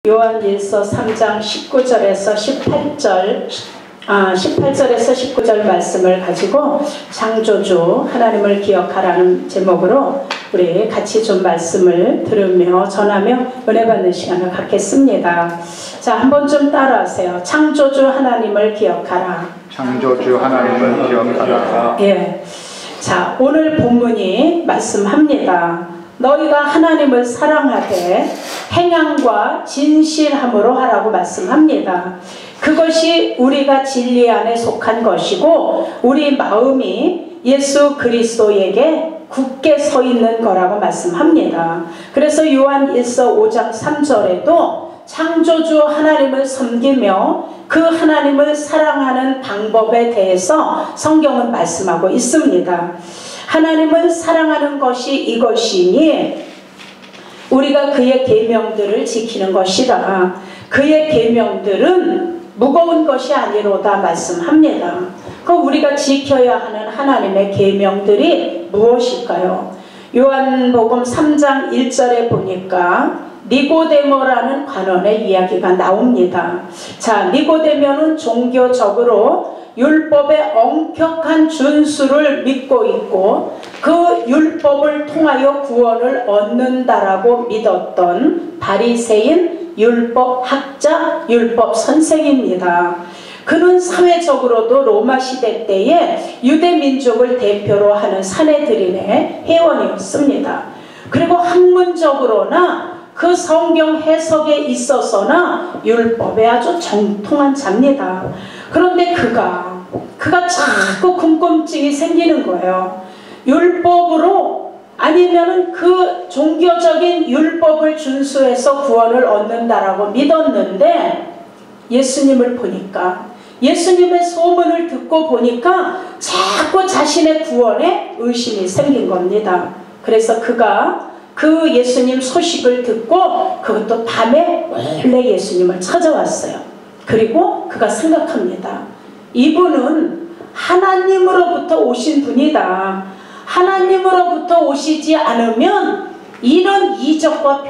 요한일서 3장 19절에서 18절에서 19절 말씀을 가지고 창조주 하나님을 기억하라는 제목으로 우리 같이 좀 말씀을 들으며 전하며 은혜 받는 시간을 갖겠습니다. 자, 한번 좀 따라하세요. 창조주 하나님을 기억하라. 창조주 하나님을 기억하라. 예. 자, 오늘 본문이 말씀합니다. 너희가 하나님을 사랑하되 행함과 진실함으로 하라고 말씀합니다. 그것이 우리가 진리 안에 속한 것이고 우리 마음이 예수 그리스도에게 굳게 서 있는 거라고 말씀합니다. 그래서 요한일서 5장 3절에도 창조주 하나님을 섬기며 그 하나님을 사랑하는 방법에 대해서 성경은 말씀하고 있습니다. 하나님을 사랑하는 것이 이것이니 우리가 그의 계명들을 지키는 것이라. 그의 계명들은 무거운 것이 아니로다 말씀합니다. 그 우리가 지켜야 하는 하나님의 계명들이 무엇일까요? 요한복음 3장 1절에 보니까 니고데모라는 관원의 이야기가 나옵니다. 자, 니고데모는 종교적으로 율법의 엄격한 준수를 믿고 있고 그 율법을 통하여 구원을 얻는다라고 믿었던 바리새인 율법학자, 율법 선생입니다. 그는 사회적으로도 로마 시대 때에 유대 민족을 대표로 하는 사내들인의 회원이었습니다. 그리고 학문적으로나 그 성경 해석에 있어서나 율법에 아주 정통한 자입니다. 그런데 그가 자꾸 궁금증이 생기는 거예요. 율법으로 아니면은 그 종교적인 율법을 준수해서 구원을 얻는다라고 믿었는데 예수님을 보니까 예수님의 소문을 듣고 보니까 자꾸 자신의 구원에 의심이 생긴 겁니다. 그래서 그가 그 예수님 소식을 듣고 그것도 밤에 몰래 예수님을 찾아왔어요. 그리고 그가 생각합니다. 이분은 하나님으로부터 오신 분이다. 하나님으로부터 오시지 않으면 이런 이적과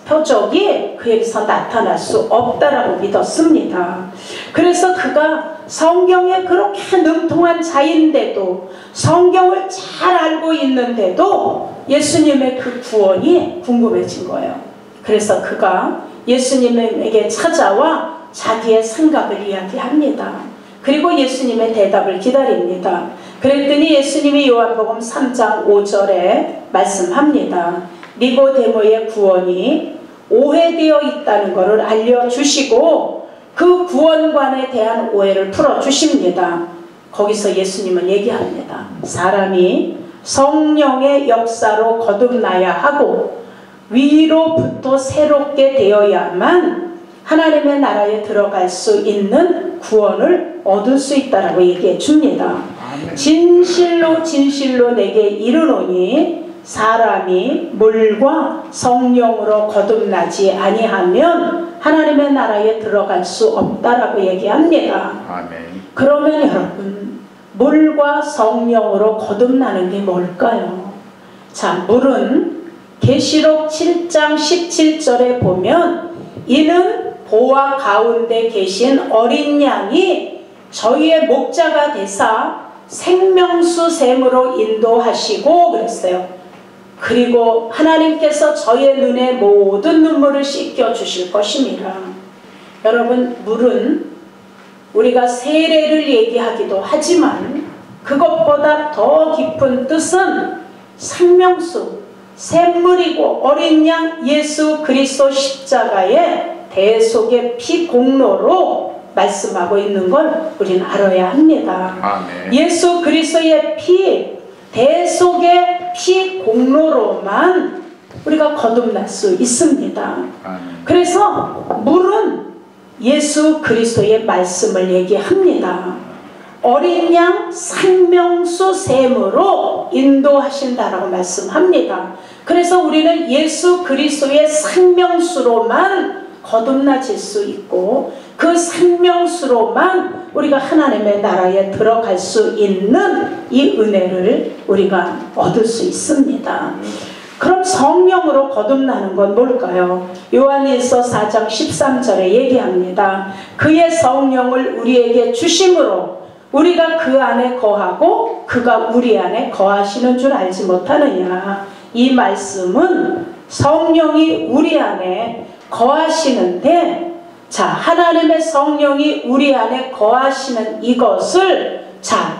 표적이 그에게서 나타날 수 없다라고 믿었습니다. 그래서 그가 성경에 그렇게 능통한 자인데도 성경을 잘 알고 있는데도 예수님의 그 구원이 궁금해진 거예요. 그래서 그가 예수님에게 찾아와 자기의 생각을 이야기합니다. 그리고 예수님의 대답을 기다립니다. 그랬더니 예수님이 요한복음 3장 5절에 말씀합니다. 니고데모의 구원이 오해되어 있다는 것을 알려주시고 그 구원관에 대한 오해를 풀어주십니다. 거기서 예수님은 얘기합니다. 사람이 성령의 역사로 거듭나야 하고 위로부터 새롭게 되어야만 하나님의 나라에 들어갈 수 있는 구원을 얻을 수 있다라고 얘기해 줍니다. 진실로 진실로 내게 이르노니 사람이 물과 성령으로 거듭나지 아니하면 하나님의 나라에 들어갈 수 없다라고 얘기합니다. 아멘. 그러면 여러분, 물과 성령으로 거듭나는 게 뭘까요? 자, 물은 계시록 7장 17절에 보면 이는 보화 가운데 계신 어린 양이 저희의 목자가 되사 생명수 샘으로 인도하시고 그랬어요. 그리고 하나님께서 저의 눈에 모든 눈물을 씻겨 주실 것입니다. 여러분, 물은 우리가 세례를 얘기하기도 하지만 그것보다 더 깊은 뜻은 생명수, 샘물이고 어린 양 예수 그리스도 십자가의 대속의 피 공로로 말씀하고 있는 걸 우리는 알아야 합니다. 아멘. 예수 그리스도의 피, 대속의 피 공로로만 우리가 거듭날 수 있습니다. 아멘. 그래서 물은 예수 그리스도의 말씀을 얘기합니다. 어린 양 생명수 샘으로 인도하신다라고 말씀합니다. 그래서 우리는 예수 그리스도의 생명수로만 거듭나질 수 있고 그 생명수로만 우리가 하나님의 나라에 들어갈 수 있는 이 은혜를 우리가 얻을 수 있습니다. 그럼 성령으로 거듭나는 건 뭘까요? 요한일서 4장 13절에 얘기합니다. 그의 성령을 우리에게 주심으로 우리가 그 안에 거하고 그가 우리 안에 거하시는 줄 알지 못하느냐. 이 말씀은 성령이 우리 안에 거하시는데, 자, 하나님의 성령이 우리 안에 거하시는 이것을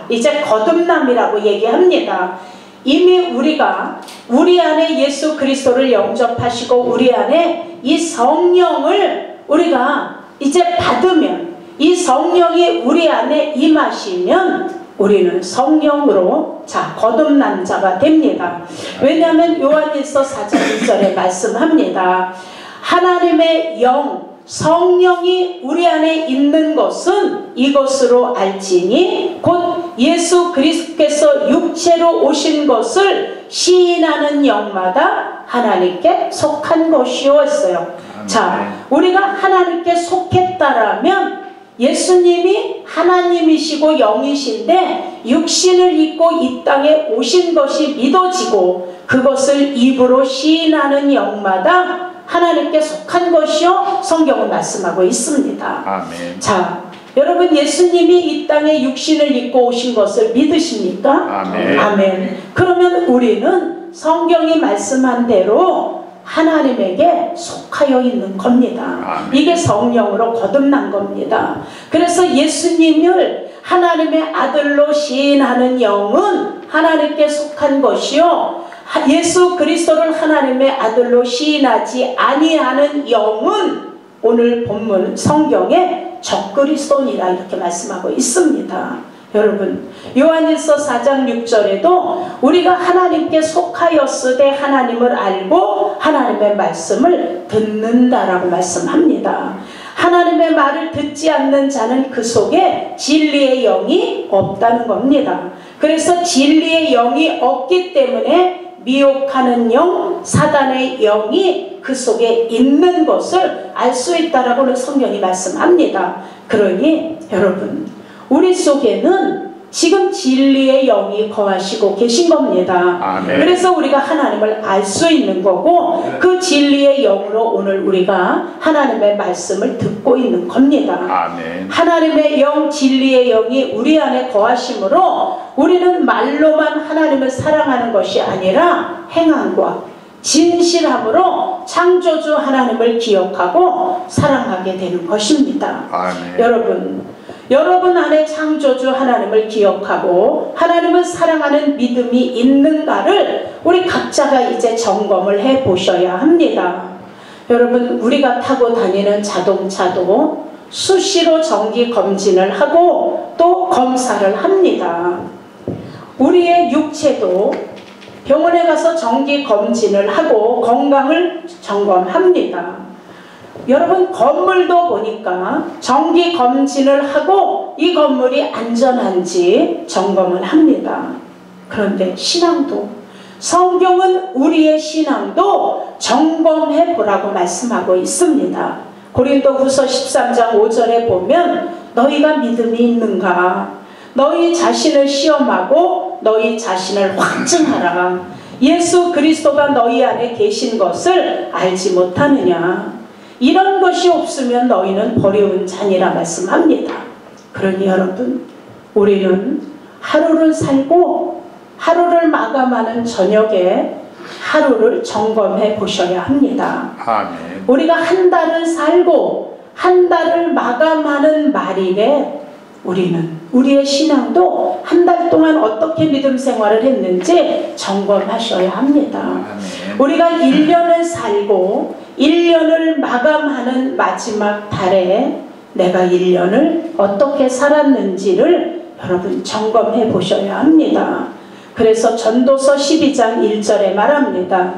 이제 거듭남이라고 얘기합니다. 이미 우리가 우리 안에 예수 그리스도를 영접하시고 우리 안에 이 성령을 우리가 이제 받으면, 이 성령이 우리 안에 임하시면 우리는 성령으로 거듭난 자가 됩니다. 왜냐하면 요한일서 4장 1절에 말씀합니다. 하나님의 영 성령이 우리 안에 있는 것은 이것으로 알지니 곧 예수 그리스도께서 육체로 오신 것을 시인하는 영마다 하나님께 속한 것이었어요. 자, 우리가 하나님께 속했다라면 예수님이 하나님이시고 영이신데 육신을 입고 이 땅에 오신 것이 믿어지고 그것을 입으로 시인하는 영마다 하나님께 속한 것이요 성경은 말씀하고 있습니다. 아멘. 자, 여러분 예수님이 이 땅에 육신을 입고 오신 것을 믿으십니까? 아멘. 아멘. 그러면 우리는 성경이 말씀한 대로 하나님에게 속하여 있는 겁니다. 아멘. 이게 성령으로 거듭난 겁니다. 그래서 예수님을 하나님의 아들로 시인하는 영은 하나님께 속한 것이요 예수 그리스도를 하나님의 아들로 시인하지 아니하는 영은 오늘 본문 성경에 적그리스도니라 이렇게 말씀하고 있습니다. 여러분 요한일서 4장 6절에도 우리가 하나님께 속하였으되 하나님을 알고 하나님의 말씀을 듣는다라고 말씀합니다. 하나님의 말을 듣지 않는 자는 그 속에 진리의 영이 없다는 겁니다. 그래서 진리의 영이 없기 때문에 미혹하는 영, 사단의 영이 그 속에 있는 것을 알 수 있다라고 성경이 말씀합니다. 그러니 여러분 우리 속에는 지금 진리의 영이 거하시고 계신 겁니다. 아멘. 그래서 우리가 하나님을 알 수 있는 거고 그 진리의 영으로 오늘 우리가 하나님의 말씀을 듣고 있는 겁니다. 아멘. 하나님의 영, 진리의 영이 우리 안에 거하심으로 우리는 말로만 하나님을 사랑하는 것이 아니라 행함과 진실함으로 창조주 하나님을 기억하고 사랑하게 되는 것입니다. 아멘. 여러분 안에 창조주 하나님을 기억하고 하나님을 사랑하는 믿음이 있는가를 우리 각자가 이제 점검을 해 보셔야 합니다. 여러분 우리가 타고 다니는 자동차도 수시로 정기 검진을 하고 또 검사를 합니다. 우리의 육체도 병원에 가서 정기 검진을 하고 건강을 점검합니다. 여러분 건물도 보니까 정기 검진을 하고 이 건물이 안전한지 점검을 합니다. 그런데 신앙도 성경은 우리의 신앙도 점검해 보라고 말씀하고 있습니다. 고린도후서 13장 5절에 보면 너희가 믿음이 있는가? 너희 자신을 시험하고 너희 자신을 확증하라. 예수 그리스도가 너희 안에 계신 것을 알지 못하느냐? 이런 것이 없으면 너희는 버려운 자니라 말씀합니다. 그러니 여러분 우리는 하루를 살고 하루를 마감하는 저녁에 하루를 점검해 보셔야 합니다. 아멘. 우리가 한 달을 살고 한 달을 마감하는 말일에 우리는 우리의 신앙도 한 달 동안 어떻게 믿음 생활을 했는지 점검하셔야 합니다. 아멘. 우리가 1년을 살고 1년을 마감하는 마지막 달에 내가 1년을 어떻게 살았는지를 여러분 점검해 보셔야 합니다. 그래서 전도서 12장 1절에 말합니다.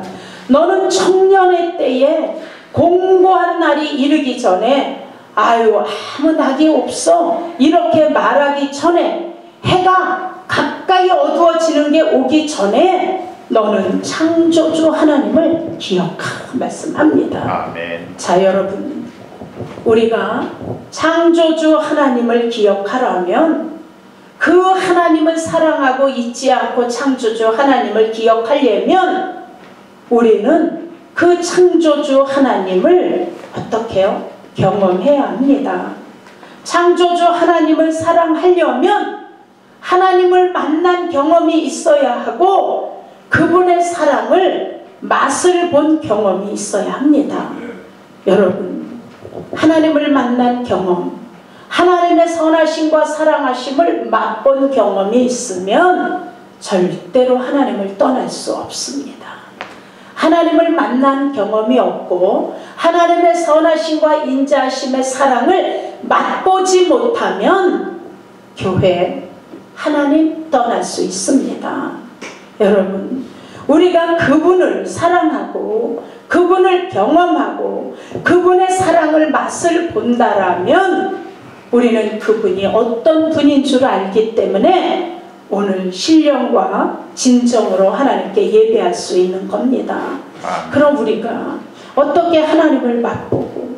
너는 청년의 때에 공고한 날이 이르기 전에 아유 아무 낙이 없어 이렇게 말하기 전에 해가 가까이 어두워지는 게 오기 전에 너는 창조주 하나님을 기억하라 말씀합니다. 아멘. 자 여러분 우리가 창조주 하나님을 기억하려면 그 하나님을 사랑하고 잊지 않고 창조주 하나님을 기억하려면 우리는 그 창조주 하나님을 어떻게 해요? 경험해야 합니다. 창조주 하나님을 사랑하려면 하나님을 만난 경험이 있어야 하고 그분의 사랑을 맛을 본 경험이 있어야 합니다. 여러분, 하나님을 만난 경험, 하나님의 선하심과 사랑하심을 맛본 경험이 있으면 절대로 하나님을 떠날 수 없습니다. 하나님을 만난 경험이 없고 하나님의 선하심과 인자하심의 사랑을 맛보지 못하면 교회, 하나님 떠날 수 있습니다. 여러분, 우리가 그분을 사랑하고 그분을 경험하고 그분의 사랑을 맛을 본다라면 우리는 그분이 어떤 분인 줄 알기 때문에 오늘 신령과 진정으로 하나님께 예배할 수 있는 겁니다. 그럼 우리가 어떻게 하나님을 맛보고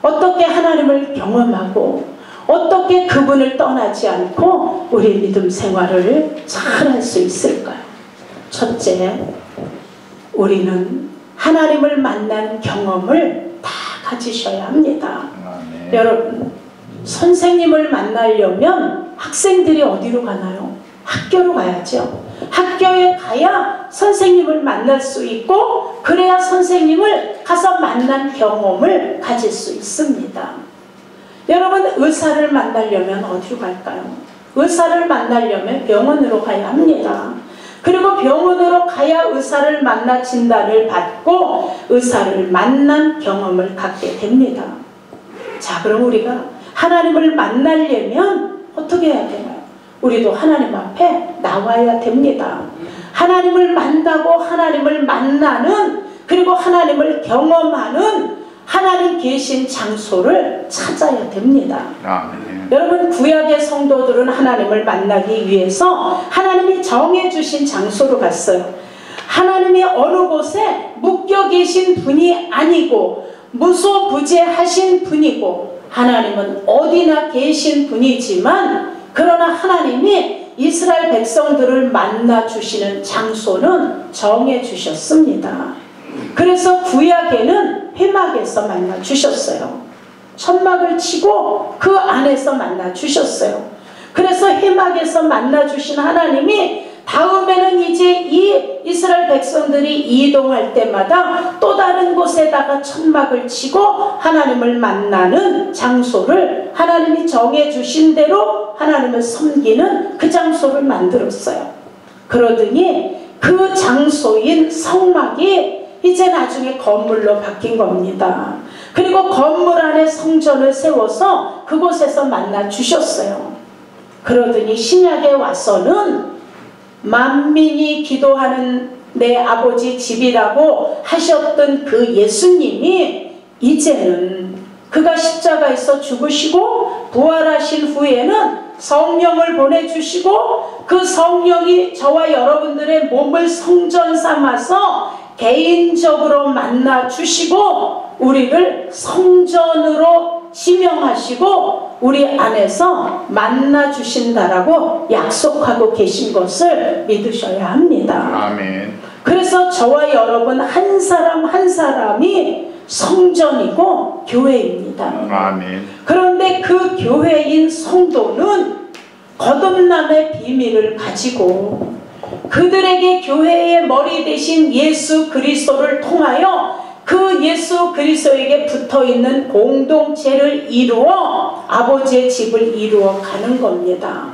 어떻게 하나님을 경험하고 어떻게 그분을 떠나지 않고 우리 믿음 생활을 잘 할 수 있을까요? 첫째, 우리는 하나님을 만난 경험을 다 가지셔야 합니다. 여러분, 선생님을 만나려면 학생들이 어디로 가나요? 학교로 가야죠. 학교에 가야 선생님을 만날 수 있고 그래야 선생님을 가서 만난 경험을 가질 수 있습니다. 여러분, 의사를 만나려면 어디로 갈까요? 의사를 만나려면 병원으로 가야 합니다. 그리고 병원으로 가야 의사를 만나 진단을 받고 의사를 만난 경험을 갖게 됩니다. 자, 그럼 우리가 하나님을 만나려면 어떻게 해야 되나요? 우리도 하나님 앞에 나와야 됩니다. 하나님을 만나고 하나님을 만나는, 그리고 하나님을 경험하는 하나님 계신 장소를 찾아야 됩니다. 여러분, 구약의 성도들은 하나님을 만나기 위해서 하나님이 정해주신 장소로 갔어요. 하나님이 어느 곳에 묶여 계신 분이 아니고 무소부재하신 분이고 하나님은 어디나 계신 분이지만 그러나 하나님이 이스라엘 백성들을 만나 주시는 장소는 정해 주셨습니다. 그래서 구약에는 회막에서 만나 주셨어요. 천막을 치고 그 안에서 만나 주셨어요. 그래서 회막에서 만나 주신 하나님이 다음에는 이제 이 이스라엘 백성들이 이동할 때마다 또 다른 곳에다가 천막을 치고 하나님을 만나는 장소를 하나님이 정해 주신 대로 하나님을 섬기는 그 장소를 만들었어요. 그러더니 그 장소인 성막이 이제 나중에 건물로 바뀐 겁니다. 그리고 건물 안에 성전을 세워서 그곳에서 만나 주셨어요. 그러더니 신약에 와서는 만민이 기도하는 내 아버지 집이라고 하셨던 그 예수님이 이제는 그가 십자가에서 죽으시고 부활하신 후에는 성령을 보내주시고 그 성령이 저와 여러분들의 몸을 성전 삼아서 개인적으로 만나 주시고 우리를 성전으로 지명하시고 우리 안에서 만나 주신다라고 약속하고 계신 것을 믿으셔야 합니다. 아멘. 그래서 저와 여러분 한 사람 한 사람이 성전이고 교회입니다. 아멘. 그런데 그 교회인 성도는 거듭남의 비밀을 가지고 그들에게 교회의 머리 대신 예수 그리스도를 통하여 그 예수 그리스도에게 붙어있는 공동체를 이루어 아버지의 집을 이루어 가는 겁니다.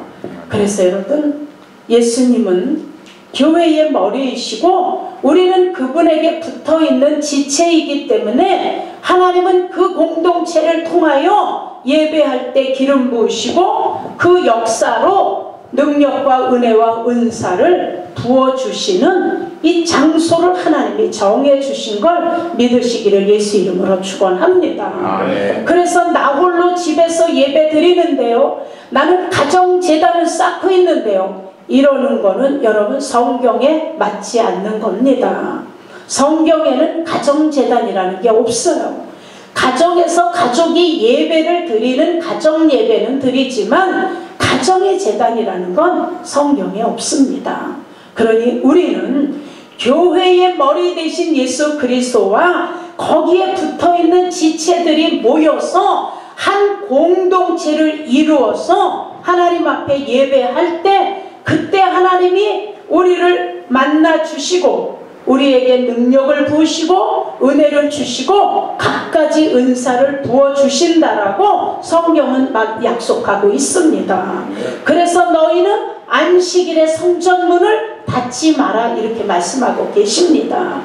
그래서 여러분, 예수님은 교회의 머리이시고 우리는 그분에게 붙어있는 지체이기 때문에 하나님은 그 공동체를 통하여 예배할 때 기름 부으시고 그 역사로 능력과 은혜와 은사를 부어주시는 이 장소를 하나님이 정해주신 걸 믿으시기를 예수 이름으로 축원합니다. 그래서 나 홀로 집에서 예배 드리는데요, 나는 가정재단을 쌓고 있는데요, 이러는 거는 여러분 성경에 맞지 않는 겁니다. 성경에는 가정재단이라는 게 없어요. 가정에서 가족이 예배를 드리는 가정예배는 드리지만 가정의 재단이라는 건 성경에 없습니다. 그러니 우리는 교회의 머리 되신 예수 그리스도와 거기에 붙어있는 지체들이 모여서 한 공동체를 이루어서 하나님 앞에 예배할 때 그때 하나님이 우리를 만나 주시고 우리에게 능력을 부으시고 은혜를 주시고 갖가지 은사를 부어 주신다라고 성경은 약속하고 있습니다. 그래서 너희는 안식일의 성전문을 닫지 마라 이렇게 말씀하고 계십니다.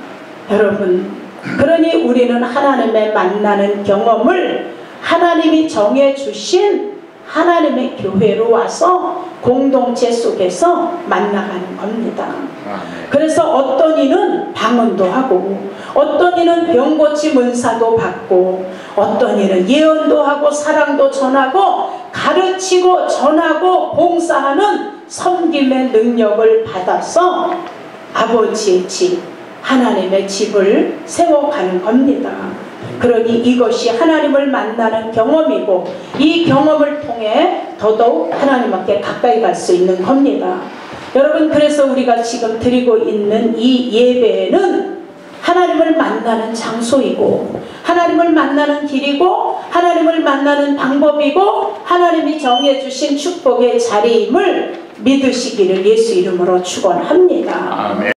여러분, 그러니 우리는 하나님의 만나는 경험을 하나님이 정해주신 하나님의 교회로 와서 공동체 속에서 만나가는 겁니다. 그래서 어떤 이는 방언도 하고 어떤 이는 병고침 은사도 받고 어떤 이는 예언도 하고 사랑도 전하고 가르치고 전하고 봉사하는 섬김의 능력을 받아서 아버지의 집 하나님의 집을 세워가는 겁니다. 그러니 이것이 하나님을 만나는 경험이고 이 경험을 통해 더더욱 하나님 앞에 가까이 갈 수 있는 겁니다. 여러분, 그래서 우리가 지금 드리고 있는 이 예배는 하나님을 만나는 장소이고 하나님을 만나는 길이고 하나님을 만나는 방법이고 하나님이 정해주신 축복의 자리임을 믿으시기를 예수 이름으로 축원합니다. 아멘.